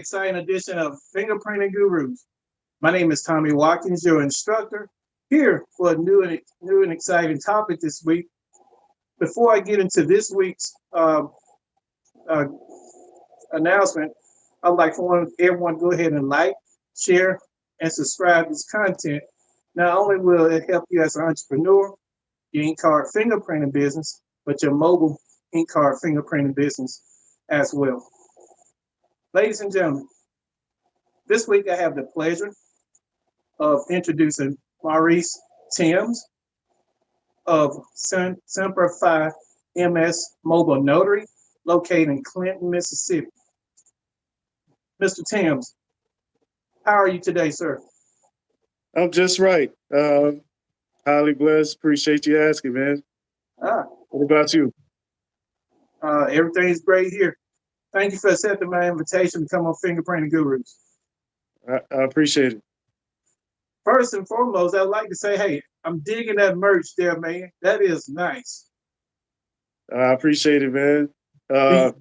exciting edition of Fingerprinting Gurus. My name is Tommy Watkins, your instructor, here for a new and exciting topic this week. Before I get into this week's uh, announcement, I'd like for everyone to go ahead and like, share, and subscribe to this content. Not only will it help you as an entrepreneur, your ink card fingerprinting business, but your mobile ink card fingerprinting business as well. Ladies and gentlemen, this week I have the pleasure of introducing Maurice Timms of Semper Fi MS Mobile Notary, located in Clinton, Mississippi. Mr. Timms, how are you today, sir? I'm just right. Highly blessed. Appreciate you asking, man. Ah, What about you? everything's great here. Thank you for accepting my invitation to come on Fingerprinting Gurus. I appreciate it. First and foremost, I'd like to say, hey, I'm digging that merch there, man. That is nice. I appreciate it, man. Do you, Uh,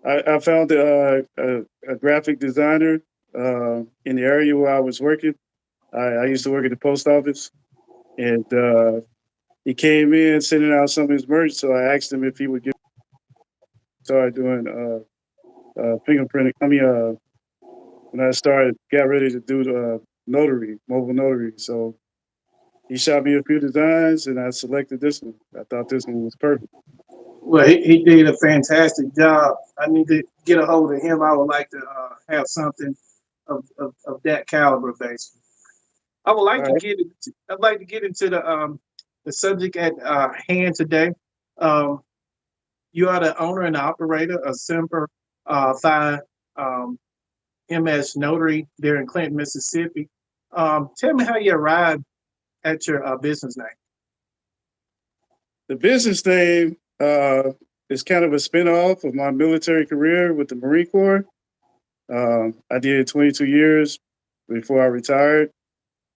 I found a graphic designer in the area where I was working. I used to work at the post office, and he came in sending out some of his merch. So I asked him if he would get started doing fingerprinting. When I started, got ready to do the notary, mobile notary. So he shot me a few designs, and I selected this one. I thought this one was perfect. well, he did a fantastic job. I need to get a hold of him. I would like to have something of that caliber, basically. I would All like to right. get into, I'd like to get into the subject at hand today. Um, you are the owner and operator of Semper Fi um, MS Notary there in Clinton, Mississippi. Tell me how you arrived at your business name. The business name is kind of a spinoff of my military career with the Marine Corps. I did 22 years before I retired.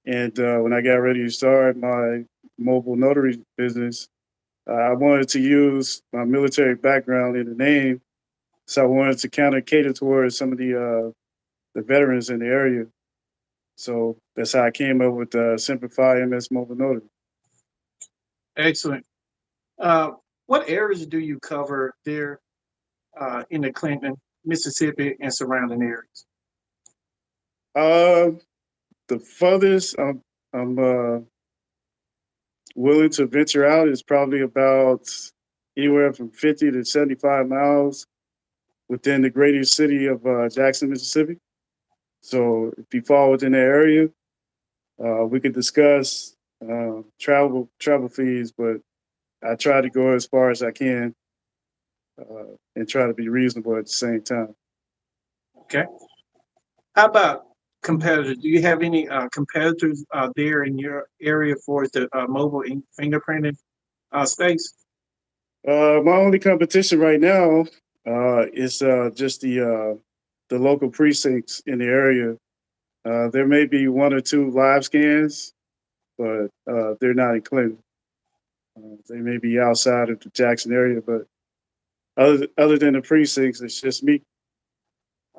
And when I got ready to start my mobile notary business, I wanted to use my military background in the name. So I wanted to kind of cater towards some of the veterans in the area. So that's how I came up with Simplify MS Mobile Notary. Excellent. Uh, what areas do you cover there in the Clinton, Mississippi, and surrounding areas? Uh, the furthest I'm willing to venture out is probably about anywhere from 50 to 75 miles within the greater city of Jackson, Mississippi. So if you fall within the area, we could discuss travel fees, but I try to go as far as I can and try to be reasonable at the same time. Okay. How about competitors? Do you have any competitors there in your area for the mobile fingerprinting space? My only competition right now is just the local precincts in the area. There may be one or two live scans, but they're not in Clinton. They may be outside of the Jackson area, but other than the precincts, it's just me.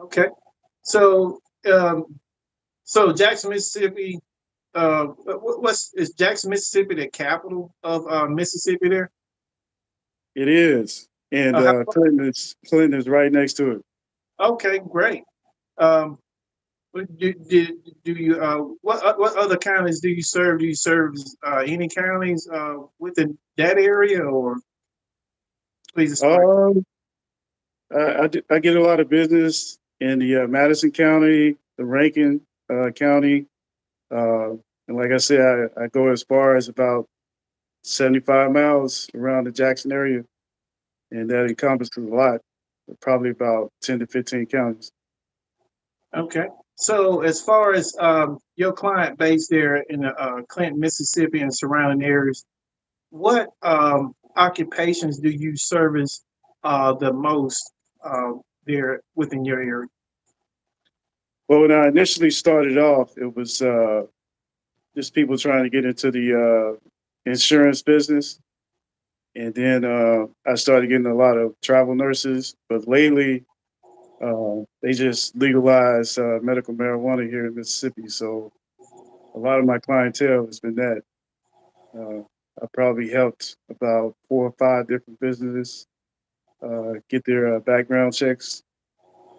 Okay. So, so Jackson, Mississippi. What's is Jackson, Mississippi, the capital of Mississippi? There. It is, and How, Clinton is right next to it. okay, great. Um, do you what other counties do you serve? Do you serve any counties within that area, or please explain? Um, I get a lot of business in the Madison County, the Rankin County, uh, and like I said, I go as far as about 75 miles around the Jackson area, and that encompasses a lot, probably about 10 to 15 counties. Okay. So, as far as your client base there in the Clinton, Mississippi, and surrounding areas, what occupations do you service the most there within your area? Well, when I initially started off, it was just people trying to get into the insurance business. And then I started getting a lot of travel nurses. But lately, They just legalized medical marijuana here in Mississippi, so a lot of my clientele has been that. Uh, I probably helped about 4 or 5 different businesses get their background checks.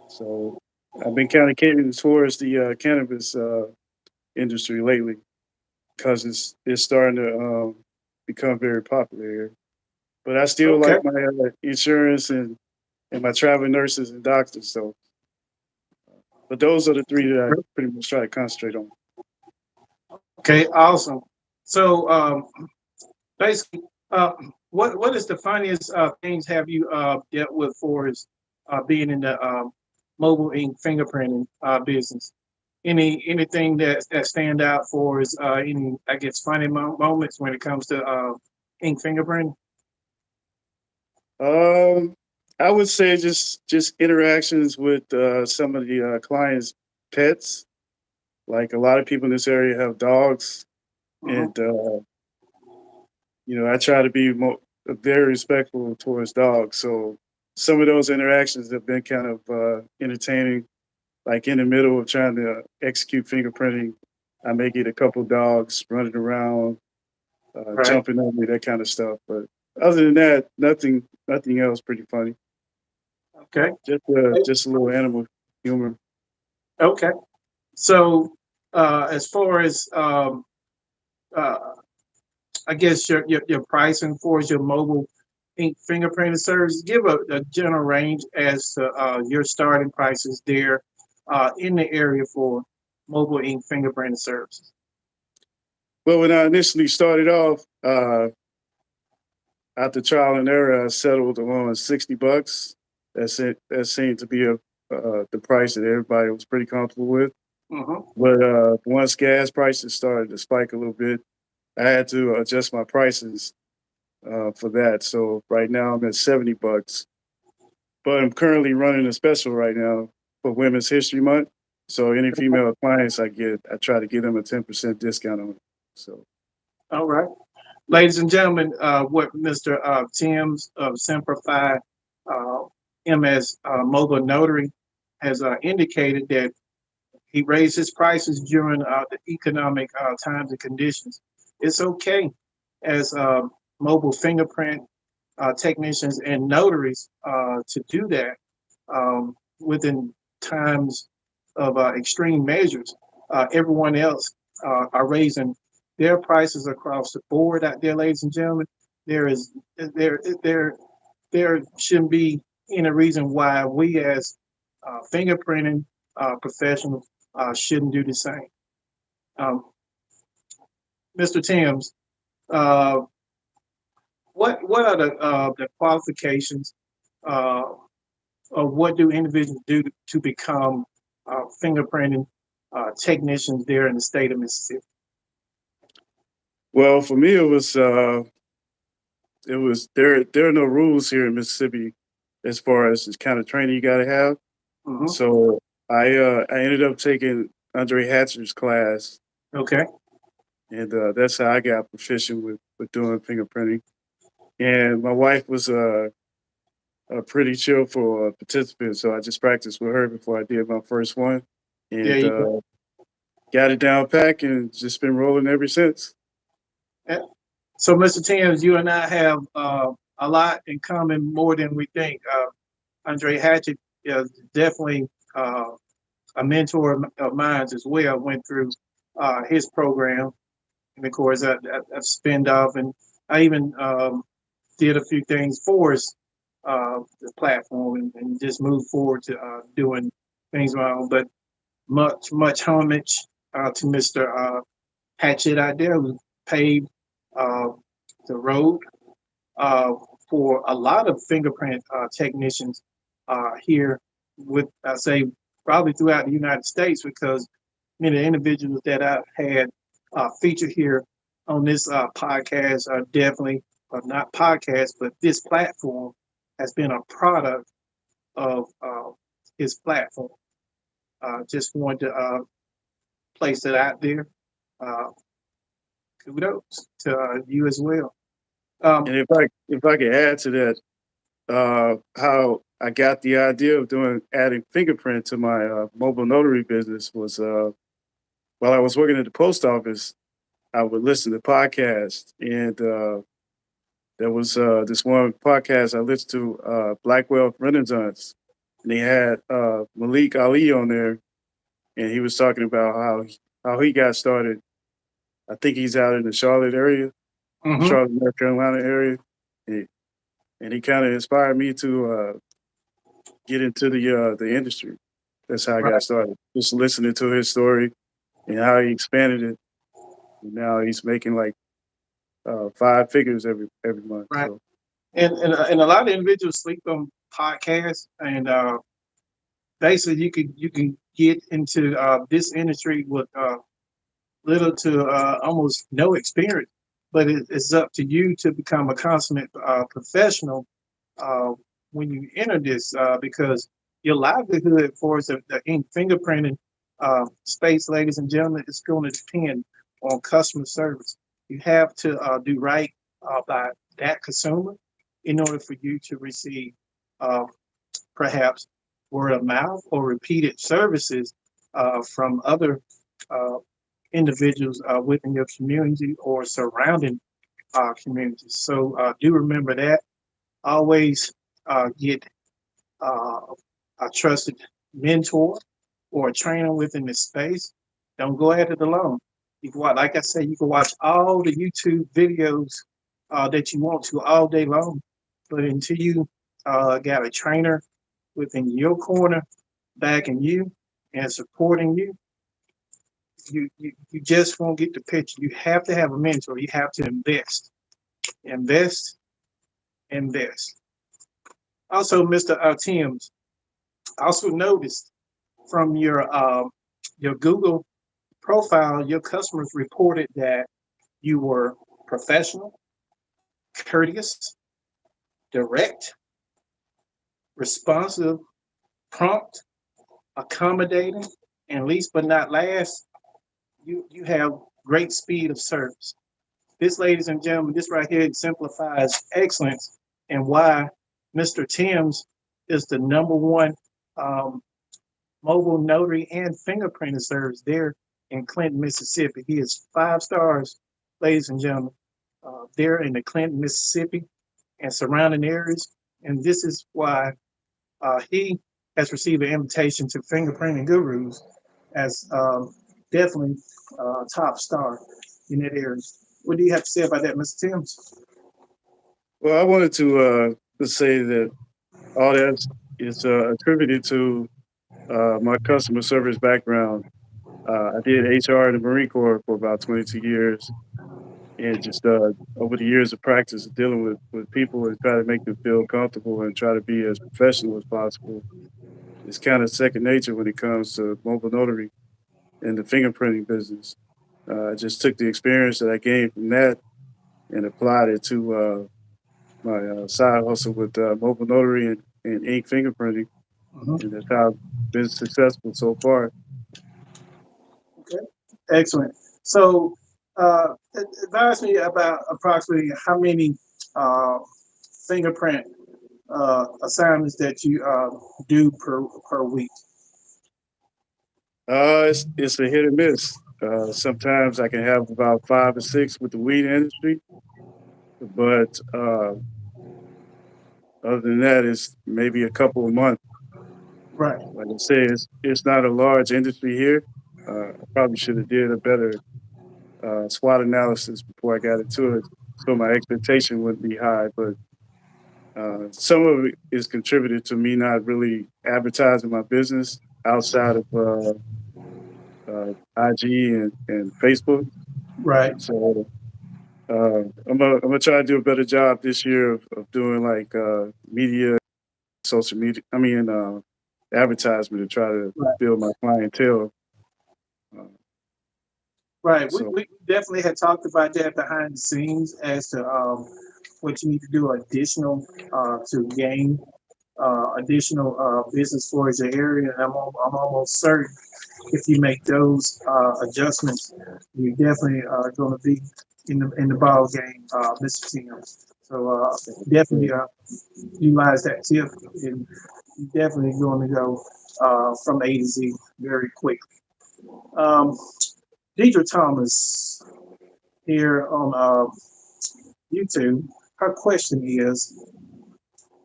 So I've been kind of catering towards the cannabis industry lately because it's starting to become very popular here. But I still Okay. like my insurance and my traveling nurses and doctors. So, but those are the three that I pretty much try to concentrate on. Okay. Awesome. So basically, uh, what is the funniest things have you dealt with for is being in the mobile ink fingerprinting business? Anything that stand out for is any I guess funny moments when it comes to ink fingerprinting? Um, I would say just interactions with some of the clients' pets. Like a lot of people in this area have dogs, Hmm. and I try to be very respectful towards dogs. So some of those interactions have been kind of entertaining. Like in the middle of trying to execute fingerprinting, I may get a couple dogs running around, Right. jumping on me, that kind of stuff. But other than that, nothing else pretty funny. Okay. Just a little animal humor. Okay. So as far as uh, I guess your pricing for your mobile ink fingerprinting service, give a general range as to your starting prices there in the area for mobile ink fingerprinting services. Well, when I initially started off, after trial and error, I settled on $60. That's it. That seemed to be the price that everybody was pretty comfortable with. Hmm. But once gas prices started to spike a little bit, I had to adjust my prices for that. So right now I'm at $70, but I'm currently running a special right now for Women's History Month. So any female clients I try to give them a 10% discount on it. So All right. Ladies and gentlemen, what Mr. Timms of Simplify uh, MS Mobile Notary has indicated that he raised his prices during the economic times and conditions. It's okay as mobile fingerprint technicians and notaries to do that within times of extreme measures. Everyone else are raising their prices across the board out there, ladies and gentlemen. There is there there shouldn't be any reason why we as fingerprinting professionals shouldn't do the same. Um, Mr. Timms, uh, what are the qualifications uh, or what do individuals do to become fingerprinting technicians there in the state of Mississippi? well, for me it was there are no rules here in Mississippi as far as the kind of training you got to have. Hmm. So I ended up taking Andre Hatcher's class, Okay. and that's how I got proficient with doing fingerprinting. And my wife was a pretty chill for participant, so I just practiced with her before I did my first one, There and you go. got it down pat, and just been rolling ever since. Yeah. So, Mr. Timms, you and I have a lot in common more than we think. Andre Hatchett is definitely uh, a mentor of mine as well. Went through his program, and of course, I spinned off, and I even did a few things for his the platform, and just moved forward to doing things of my own. But much homage to Mr. Hatchett out there who paved uh, the road uh, for a lot of fingerprint technicians here with, I say, probably throughout the United States, because many of the individuals that I've had featured here on this podcast are definitely, or not podcast, but this platform has been a product of his platform. Just wanted to place it out there. Uh, Kudos to you as well. Um, And if I could add to that, how I got the idea of adding fingerprint to my mobile notary business was while I was working at the post office, I would listen to podcasts, and there was this one podcast I listened to, Black Wealth Renaissance, and they had Malik Ali on there, and he was talking about how he got started. I think he's out in the Charlotte area, Mm-hmm. Charlotte, North Carolina area, and, and he kind of inspired me to get into the industry. That's how I got Right. started. Just listening to his story and how he expanded it. And now he's making like five figures every month. Right. So And a lot of individuals sleep on podcasts, and basically you can get into this industry with little to almost no experience, but it's up to you to become a consummate professional uh, when you enter this, because your livelihood for us, the ink fingerprinting space, ladies and gentlemen, is going to depend on customer service. You have to do right by that consumer in order for you to receive uh, perhaps word of mouth or repeated services from other uh, individuals within your community or surrounding communities. So do remember that. Always get uh, a trusted mentor or a trainer within the space. Don't go at it alone. You can watch, like I said, you can watch all the YouTube videos that you want to all day long, but until you got a trainer within your corner, backing you and supporting you, you just won't get the picture. You have to have a mentor. You have to invest, invest. Also, Mr. Timms, I also noticed from your Google profile, your customers reported that you were professional, courteous, direct, responsive, prompt, accommodating, and least but not last, you have great speed of service. This, ladies and gentlemen, this right here exemplifies excellence and why Mr. Timms is the number one um, mobile notary and fingerprinting service there in Clinton, Mississippi. He is 5 stars, ladies and gentlemen, there in the Clinton, Mississippi and surrounding areas. And this is why he has received an invitation to Fingerprinting Gurus as definitely top star in that area. What do you have to say about that, Mr. Timms? well, I wanted to say that all that is attributed to my customer service background. I did HR in the Marine Corps for about 22 years, and just over the years of practice of dealing with people and try to make them feel comfortable and try to be as professional as possible. It's kind of second nature when it comes to mobile notary and the fingerprinting business. I just took the experience that I gained from that and applied it to my side hustle with mobile notary and ink fingerprinting, Mhm. and that's how I've been successful so far. Okay, excellent. So, advise me about approximately how many uh, fingerprint assignments that you do per week. It's a hit or miss. Sometimes I can have about 5 or 6 with the weed industry, but other than that, it's maybe a couple of months. Right. Like I said, it's not a large industry here. I probably should have did a better SWOT analysis before I got into it, so my expectation wouldn't be high. But some of it is contributed to me not really advertising my business outside of IG and Facebook. Right. So I'm gonna try to do a better job this year of doing like media, social media. I mean, advertisement to try to Right. build my clientele. Uh, Right. We, so we definitely had talked about that behind the scenes as to what you need to do additional to gain additional business for your area. And I'm almost certain if you make those adjustments, you're definitely going to be in the ball game, Mr. Tim. So definitely utilize that tip, and you're definitely going to go from A to Z very quickly. Um, Deidre Thomas here on YouTube. Her question is,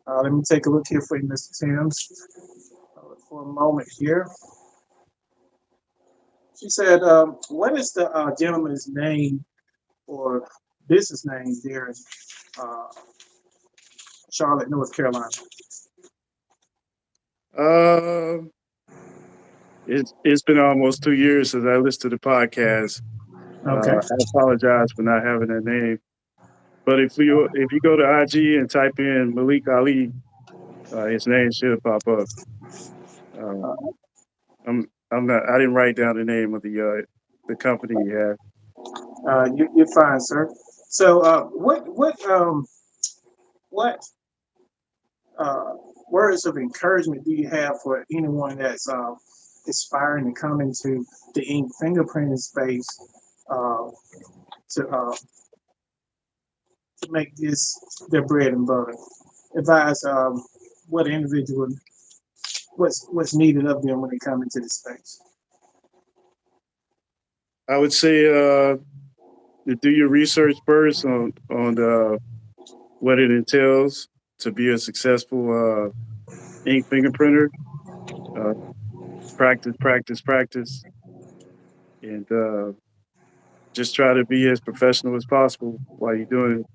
let me take a look here for you, Mr. Timms, for a moment here. She said, what is the gentleman's name or business name there in uh, Charlotte, North Carolina? Uh, it's been almost 2 years since I listened to the podcast. Okay. I apologize for not having that name. But if you go to IG and type in Malik Ali, his name should pop up. Uh, Um, I'm not. I didn't write down the name of the company he had. you're fine, sir. So, what uh, words of encouragement do you have for anyone that's aspiring to come into the ink fingerprinting space uh, to uh, to make this their bread and butter? Advise what individual, what's needed of them when they come into this space. I would say to do your research first on what it entails to be a successful ink fingerprinter. Uh, practice, practice, practice, and just try to be as professional as possible while you're doing it.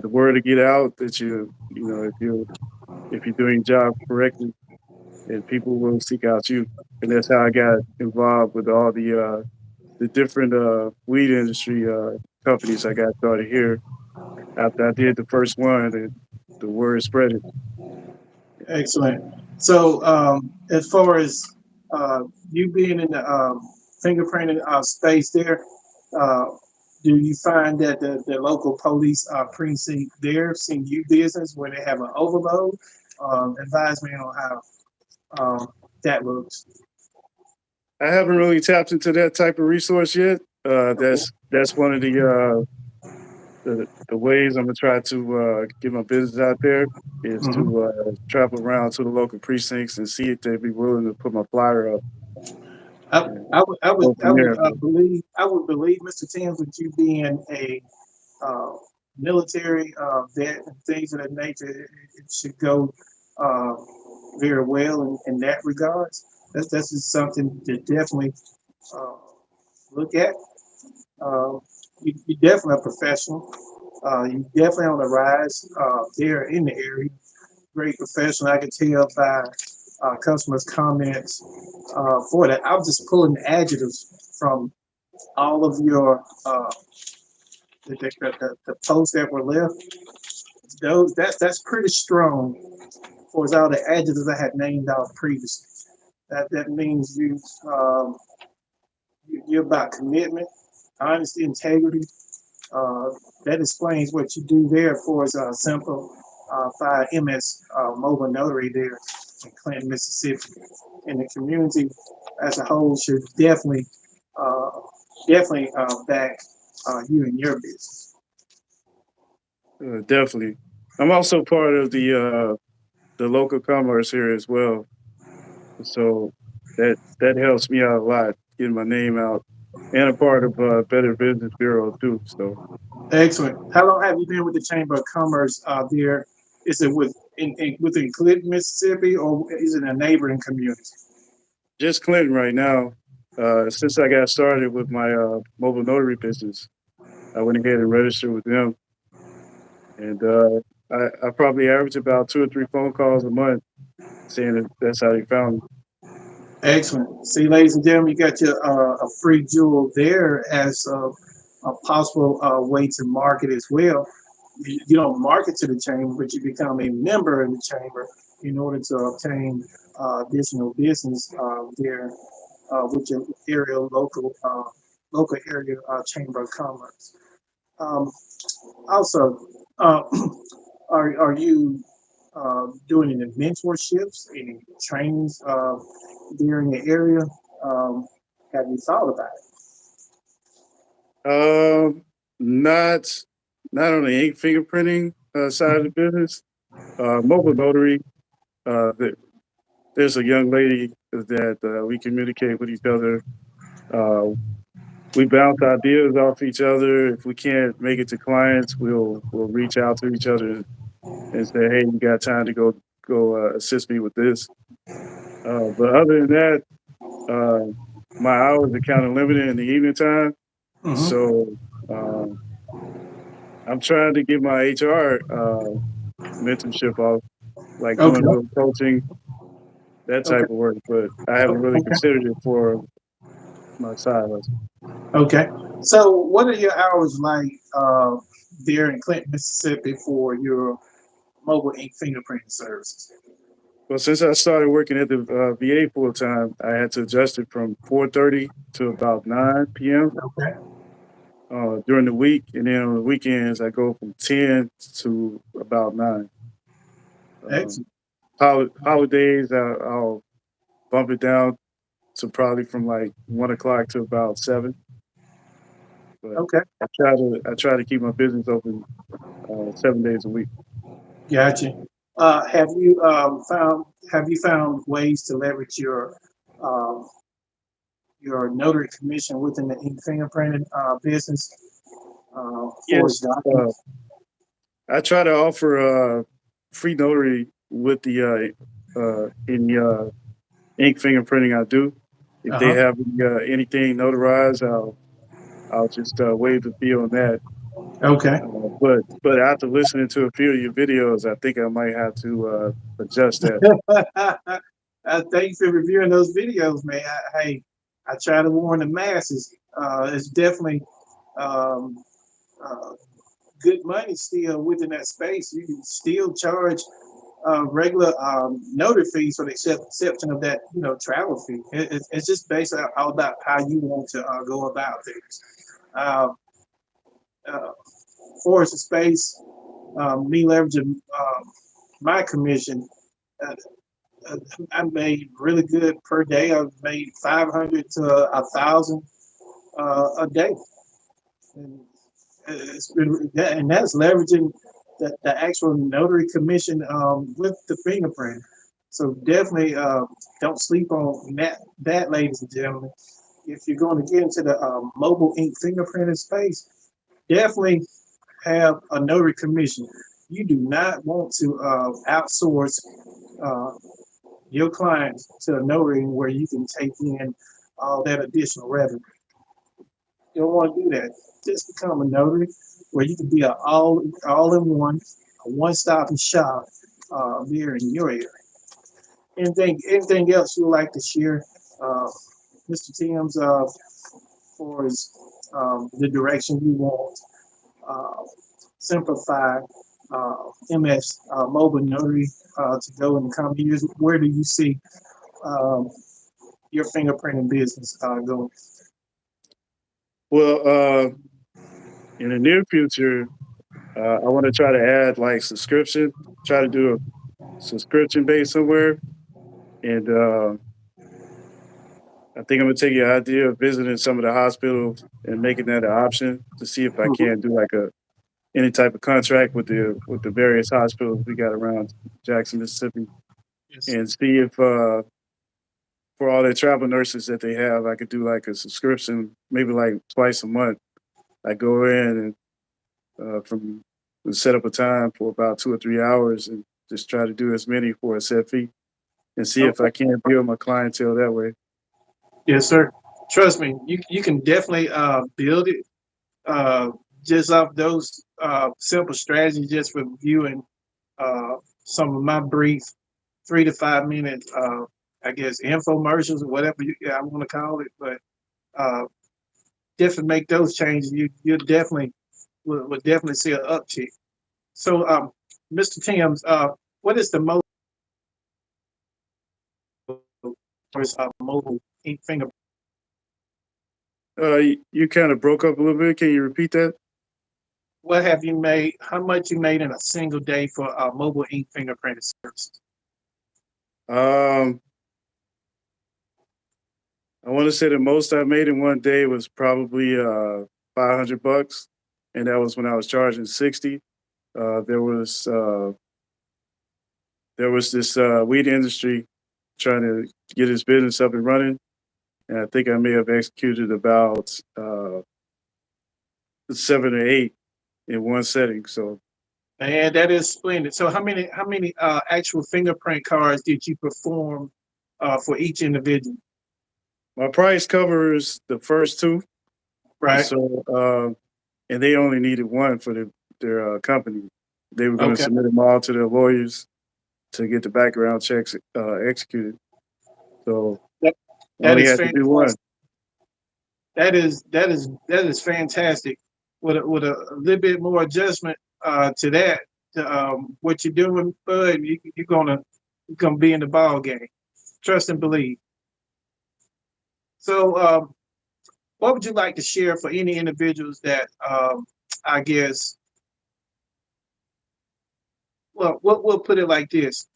The word to get out that if you're doing your job correctly, and people will seek out you. And that's how I got involved with all the different weed industry companies I got started here. After I did the first one, the word spread it. Excellent. So, as far as you being in the fingerprinting space there, uh, do you find that the local police precinct there send you business where they have an overload? Advise me on how that looks. I haven't really tapped into that type of resource yet. Okay. That's one of the ways I'm gonna try to get my business out there is Mhm. to travel around to the local precincts and see if they'd be willing to put my flyer up and go from there. But I would believe, Mr. Timms, with you being a uh, military vet and things of that nature, it should go uh, very well in that regards. That's just something to definitely uh, look at. Uh, you're definitely a professional. You're definitely on the rise there in the area. Great professional. I can tell by customers' comments for that. I'm just pulling adjectives from all of your the posts that were left. Those that's pretty strong for all the adjectives I had named out previously. That means you're about commitment, honesty, integrity. Uh, that explains what you do there for as a simple 5 MS mobile notary there in Clinton, Mississippi. And the community as a whole should uh, definitely back you and your business. definitely, I'm also part of the local commerce here as well, so that helps me out a lot, getting my name out, and a part of Better Business Bureau too. So Excellent. How long have you been with the Chamber of Commerce there? Is it within Clinton, Mississippi, or is it a neighboring community? just Clinton right now. Since I got started with my mobile notary business, I went ahead and registered with them, and I probably average about 2 or 3 phone calls a month saying that that's how they found me. Excellent. See, ladies and gentlemen, you got your a free jewel there as a possible way to market as well. You don't market to the chamber, but you become a member in the chamber in order to obtain additional business there with your area local area chamber of commerce. Um, Also, uh, are you doing any mentorships, any trainings there in the area? Um, have you thought about Um, not not on the ink fingerprinting. side of the business. Mobile notary. There's a young lady that we communicate with each other. Uh, we bounce ideas off each other. If we can't make it to clients, we'll reach out to each other and say, "Hey, you got time to go assist me with this?" But other than that, uh, my hours are kind of limited in the evening time, Mm-hmm. so um, I'm trying to get my HR mentorship off, like Okay. doing a little coaching, that Okay. type of work. But I haven't really Okay. considered it for my side hustle. Okay. So, what are your hours like there in Clinton, Mississippi, for your mobile ink fingerprinting services? Well, since I started working at the VA full time, I had to adjust it from 4:30 to about 9 p.m. Okay. During the week, and then on the weekends I go from 10 to about 9. Um, Excellent. Holidays, I'll bump it down to probably from like 1 o'clock to about 7. But Okay. I try to keep my business open 7 days a week. Gotcha. Have you found ways to leverage um, your notary commission within the ink fingerprinting business for its Yes, documents? I try to offer free notary with the in the ink fingerprinting I do. If Uh they huh. have anything notarized, I'll just waive the fee on that. Okay. But after listening to a few of your videos, I think I might have to adjust that. Thank you for reviewing those videos, man. Hey, I try to warn the masses. It's definitely um, uh, good money still within that space. You can still charge regular notary fees for the exception of that, travel fee. It's just basically all about how you want to go about things. Uh, uh, for the space, me leveraging my commission. Uh, uh, I made really good per day. I've made 500 to 1,000 a day, and it's been and that's leveraging the actual notary commission with the fingerprint. So definitely don't sleep on that, ladies and gentlemen. If you're going to get into the mobile ink fingerprinting space, definitely have a notary commission. You do not want to outsource uh, your clients to a notary where you can take in all that additional revenue. You don't want to do that. Just become a notary where you can be a all in one, a one stop shop there in your area. Anything else you'd like to share, uh, Mr. Timms, for his, the direction you want uh, simplify MS mobile notary to go in the coming years? Where do you see um, your fingerprinting business going? Well, in the near future, I want to try to add like subscription. Try to do a subscription base somewhere, and I think I'm gonna take your idea of visiting some of the hospitals and making that an option to see if I Mhm. can do like a any type of contract with the various hospitals we got around Jackson, Mississippi, Yes. and see if for all their travel nurses that they have, I could do like a subscription, maybe like twice a month. I go in and from set up a time for about 2 or 3 hours and just try to do as many for a set fee and see if Okay. I can build my clientele that way. Yes, sir. Trust me, you can definitely build it uh, just off those simple strategies, just reviewing some of my brief 3 to 5 minute, I guess, infomercials or whatever I want to call it. But uh, definitely make those changes. You definitely will definitely see an uptick. So, Mr. Timms, what is the most mobile ink finger? You kind of broke up a little bit. Can you repeat that? What have you made? How much you made in a single day for mobile ink fingerprinting services? Um, I want to say the most I made in one day was probably $500, and that was when I was charging 60. there was this weed industry trying to get his business up and running, and I think I may have executed about 7 or 8 in one setting. So And that is splendid. So how many actual fingerprint cards did you perform for each individual? my price covers the first two. Right. So and they only needed one for their company. They were going to Okay. submit them all to their lawyers to get the background checks executed. So That, I that only is had to do one. fantastic. That is fantastic. With a little bit more adjustment to that, to, what you're doing, bud, you're gonna be in the ball game. Trust and believe. So, what would you like to share for any individuals that I guess, well, we'll put it like this.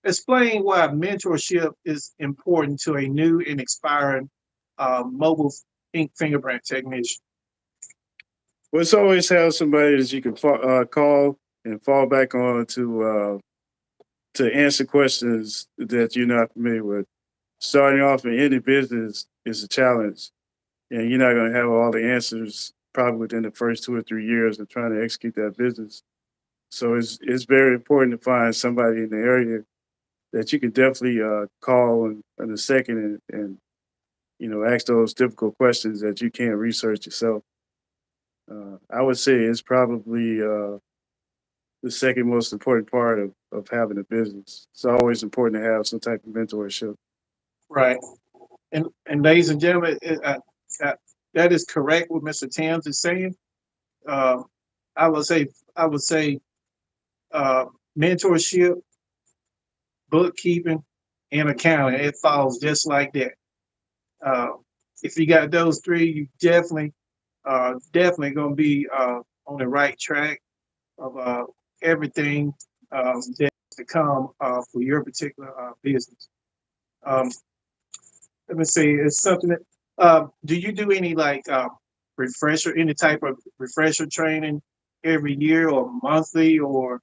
Explain why mentorship is important to a new and expiring mobile ink fingerprint technician. Well, it's always have somebody that you can call and fall back on to answer questions that you're not familiar with. Starting off in any business is a challenge, and you're not going to have all the answers probably within the first 2 or 3 years of trying to execute that business. So it's very important to find somebody in the area that you can definitely call in a second and ask those difficult questions that you can't research yourself. I would say it's probably the second most important part of having a business. It's always important to have some type of mentorship. Right. And ladies and gentlemen, uh, that is correct what Mr. Tams is saying. Uh, I would say I would say uh, mentorship, bookkeeping, and accounting. It falls just like that. Uh, if you got those three, you definitely going to be on the right track of everything that's to come for your particular business. Um, Let me see. It's something that. Do you do any like any type of refresher training every year or monthly, or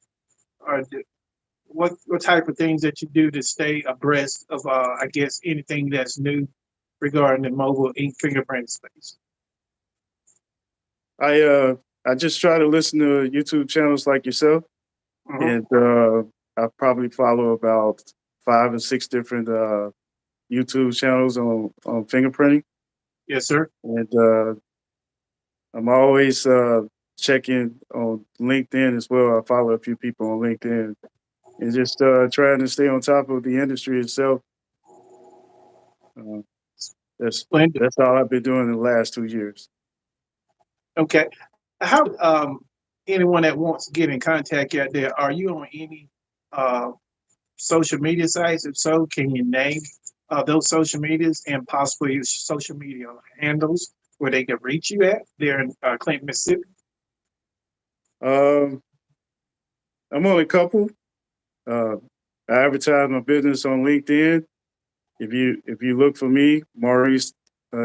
what type of things that you do to stay abreast of I guess anything that's new regarding the mobile ink fingerprint space? I uh, I just try to listen to YouTube channels like yourself, Hmm. and I probably follow about 5 or 6 different YouTube channels on fingerprinting, Yes, sir. and I'm always checking on LinkedIn as well. I follow a few people on LinkedIn and just trying to stay on top of the industry itself. Uh, that's Splendid. that's all I've been doing in the last 2 years. Okay. How anyone that wants to get in contact out there? Are you on any uh, social media sites? If so, can you name those social medias and possibly your social media handles where they can reach you at there in Clinton, Mississippi? Um, I'm on a couple. Uh, I advertise my business on LinkedIn. If you look for me, Maurice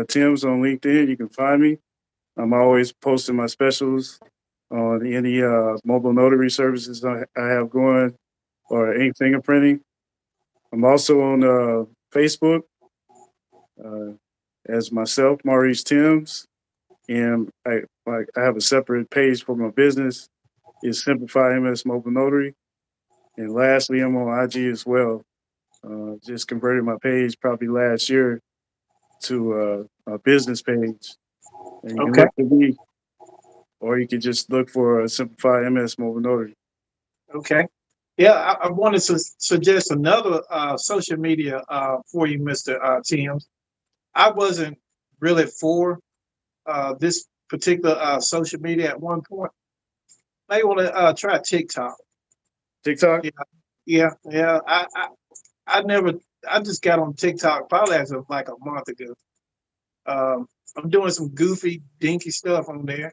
Timms on LinkedIn, you can find me. I'm always posting my specials on any mobile notary services I have going or ink fingerprinting. I'm also on Facebook uh, as myself, Maurice Timms, and I have a separate page for my business. It's Simplify MS Mobile Notary. And lastly, I'm on IG as well. Just converted my page probably last year to a business page. And you can Okay. look for me, or you can just look for Simplify MS Mobile Notary. Okay. Yeah, I wanted to suggest another social media for you, Mr. Timms. I wasn't really for this particular social media at one point. May want to try TikTok. TikTok? Yeah, yeah. I never. I just got on TikTok probably as of like a month ago. Um, I'm doing some goofy, dinky stuff on there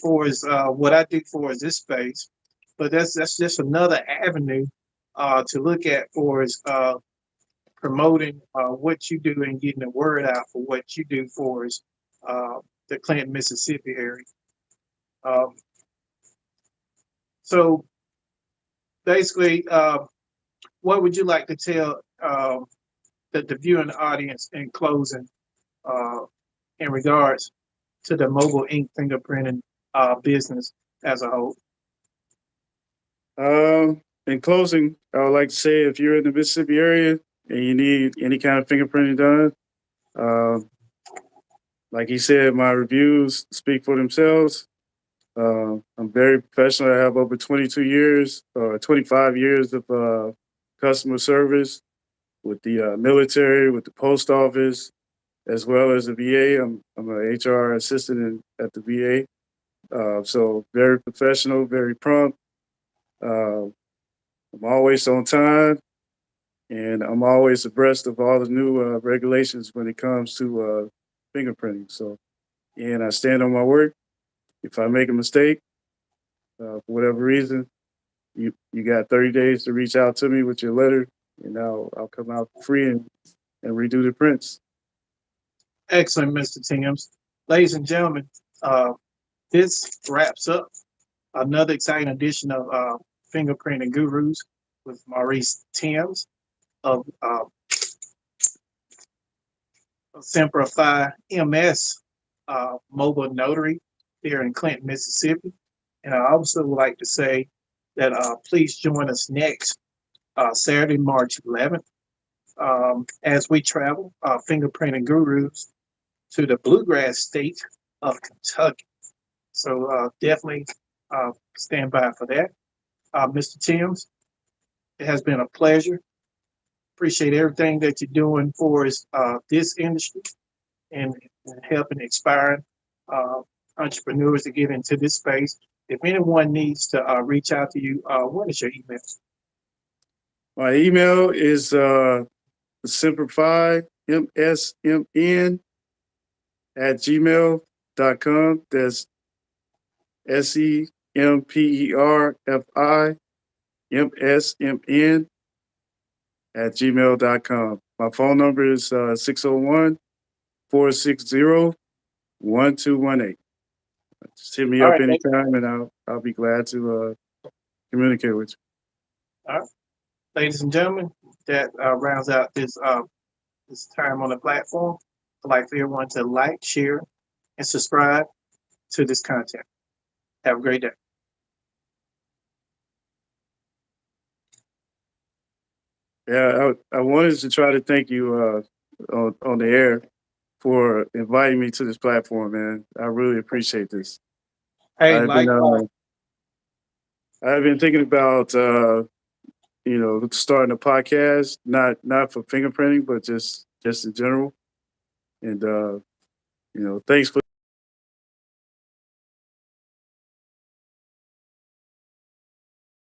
for as what I do for is this space, but that's just another avenue to look at for is promoting what you do and getting the word out for what you do for is uh, the Clinton, Mississippi area. Um, So basically, what would you like to tell the viewing audience in closing in regards to the mobile ink fingerprinting business as a whole? In closing, I would like to say if you're in the Mississippi area and you need any kind of fingerprinting done, um, like he said, my reviews speak for themselves. I'm very professional. I have over 22 years, 25 years of customer service with the military, with the post office, as well as the VA. I'm an HR assistant at the VA. So very professional, very prompt. Uh, I'm always on time, and I'm always abreast of all the new regulations when it comes to fingerprinting. So, and I stand on my word. If I make a mistake, for whatever reason, you got 30 days to reach out to me with your letter, and I'll come out free and redo the prints. Excellent, Mr. Timms. Ladies and gentlemen, this wraps up another exciting edition of Fingerprinting Gurus with Maurice Timms of Simplify MS Mobile Notary here in Clinton, Mississippi. And I also would like to say that please join us next Saturday, March 11th, as we travel Fingerprinting Gurus to the bluegrass state of Kentucky. So definitely stand by for that. Mr. Timms, it has been a pleasure. Appreciate everything that you're doing for us, this industry and helping inspiring entrepreneurs to get into this space. If anyone needs to reach out to you, what is your email? My email is simplify msmn at gmail.com. That's SEMPERFI MSMN at gmail.com. My phone number is 601 460 1218. Just hit me All up right, anytime and I'll be glad to communicate with you. all right, ladies and gentlemen, that rounds out this time on the platform. I'd like for everyone to like, share, and subscribe to this content. Have a great day. Yeah, I wanted to try to thank you on the air for inviting me to this platform, man. I really appreciate this. Hey, I've been likewise. I've been thinking about starting a podcast, not for fingerprinting, but just in general. And thanks for